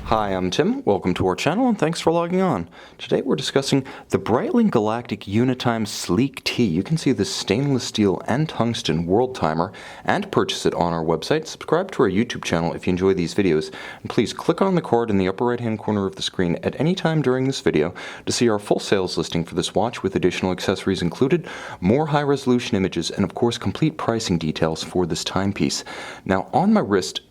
Hi, I'm Tim. Welcome to our channel and thanks for logging on. Today we're discussing the Breitling Galactic Unitime SleekT. You can see this stainless steel and tungsten world timer and purchase it on our website. Subscribe to our YouTube channel if you enjoy these videos. And please click on the card in the upper right hand corner of the screen at any time during this video to see our full sales listing for this watch with additional accessories included, more high resolution images, and of course complete pricing details for this timepiece. Now on my wrist,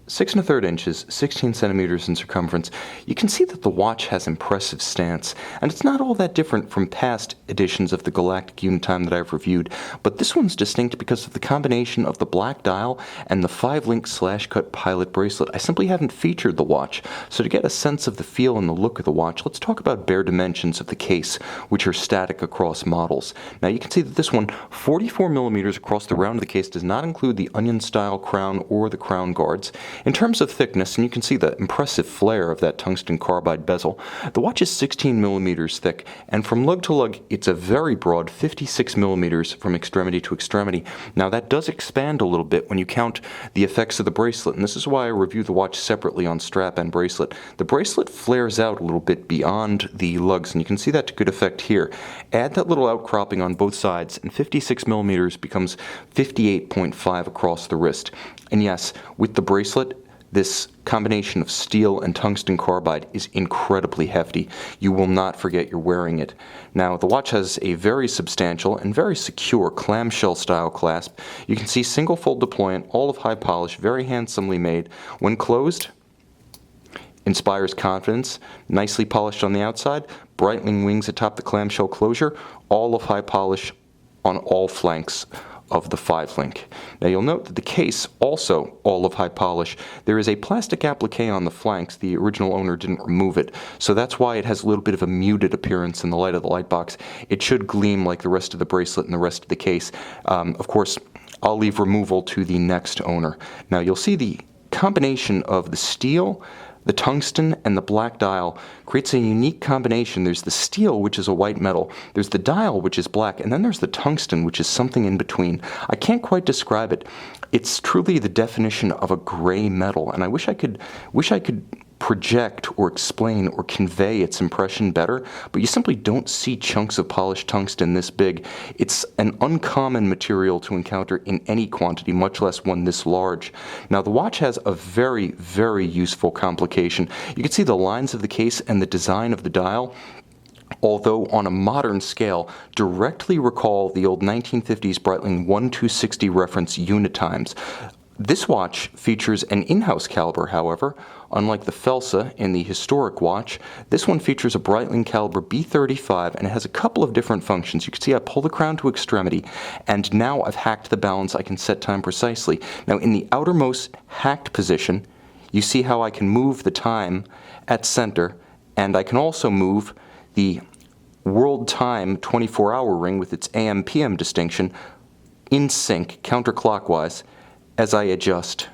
6 1/3 inches, 16 centimeters in circumference, you can see that the watch has impressive stance, and it's not all that different from past editions of the Galactic Unitime that I've reviewed, but this one's distinct because of the combination of the black dial and the 5-link slash-cut pilot bracelet. I simply haven't featured the watch, so to get a sense of the feel and the look of the watch, let's talk about bare dimensions of the case, which are static across models. Now you can see that this one, 44 millimeters across the round of the case, does not include the onion-style crown or the crown guards. In terms of thickness, and you can see the impressive flare of that tungsten carbide bezel, the watch is 16 millimeters thick, and from lug to lug, it's a very broad 56 millimeters from extremity to extremity. Now that does expand a little bit when you count the effects of the bracelet, and this is why I review the watch separately on strap and bracelet. The bracelet flares out a little bit beyond the lugs, and you can see that to good effect here. Add that little outcropping on both sides, and 56 millimeters becomes 58.5 across the wrist. And yes, with the bracelet, this combination of steel and tungsten carbide is incredibly hefty. You will not forget you're wearing it. Now, the watch has a very substantial and very secure clamshell style clasp. You can see single fold deployment, all of high polish, very handsomely made. When closed, inspires confidence, nicely polished on the outside, Breitling wings atop the clamshell closure, all of high polish on all flanks of the 5-link. Now you'll note that the case also all of high polish. There is a plastic applique on the flanks. The original owner didn't remove it, so that's why it has a little bit of a muted appearance in the light of the light box. It should gleam like the rest of the bracelet and the rest of the case. Of course, I'll leave removal to the next owner. Now you'll see the combination of the steel, the tungsten, and the black dial creates a unique combination. There's the steel, which is a white metal, there's the dial, which is black, and then there's the tungsten, which is something in between. I can't quite describe it. It's truly the definition of a gray metal, and I wish I could project or explain or convey its impression better, but you simply don't see chunks of polished tungsten this big. It's an uncommon material to encounter in any quantity, much less one this large. Now the watch has a very, very useful complication. You can see the lines of the case and the design of the dial, although on a modern scale, directly recall the old 1950s Breitling 1-260 reference Unitimes. This watch features an in-house caliber, however. Unlike the Felsa in the historic watch, this one features a Breitling caliber B35, and it has a couple of different functions. You can see I pull the crown to extremity, and now I've hacked the balance. I can set time precisely. Now in the outermost hacked position, you see how I can move the time at center, and I can also move the world time 24-hour ring with its AM-PM distinction in sync counterclockwise as I adjust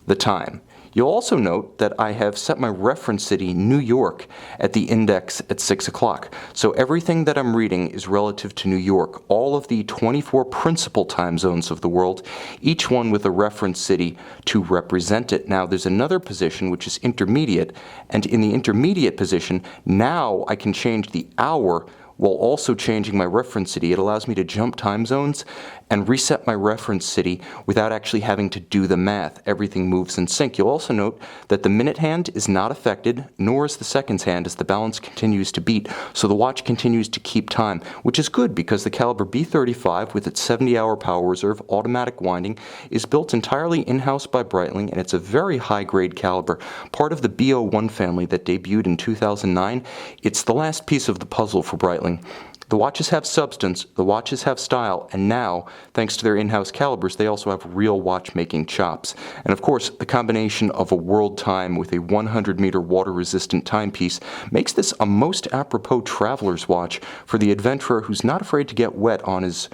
the time. You'll also note that I have set my reference city, New York, at the index at 6 o'clock. So everything that I'm reading is relative to New York, all of the 24 principal time zones of the world, each one with a reference city to represent it. Now there's another position which is intermediate, and in the intermediate position, now I can change the hour while also changing my reference city. It allows me to jump time zones and reset my reference city without actually having to do the math. Everything moves in sync. You'll also note that the minute hand is not affected, nor is the seconds hand, as the balance continues to beat, so the watch continues to keep time, which is good because the caliber B35 with its 70-hour power reserve automatic winding is built entirely in-house by Breitling, and it's a very high-grade caliber, part of the B01 family that debuted in 2009. It's the last piece of the puzzle for Breitling. The watches have substance, the watches have style, and now, thanks to their in-house calibers, they also have real watchmaking chops. And of course, the combination of a world time with a 100-meter water-resistant timepiece makes this a most apropos traveler's watch for the adventurer who's not afraid to get wet on his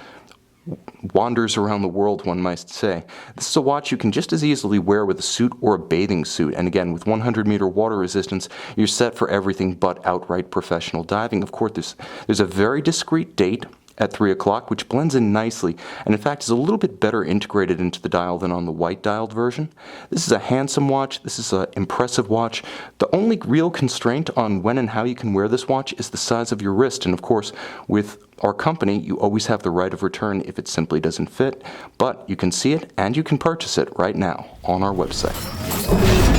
wanders around the world, one might say. This is a watch you can just as easily wear with a suit or a bathing suit, and again, with 100-meter water resistance, you're set for everything but outright professional diving. Of course, there's a very discreet date at 3 o'clock, which blends in nicely and in fact is a little bit better integrated into the dial than on the white dialed version. This is a handsome watch. This is an impressive watch. The only real constraint on when and how you can wear this watch is the size of your wrist, and of course with our company you always have the right of return if it simply doesn't fit, but you can see it and you can purchase it right now on our website.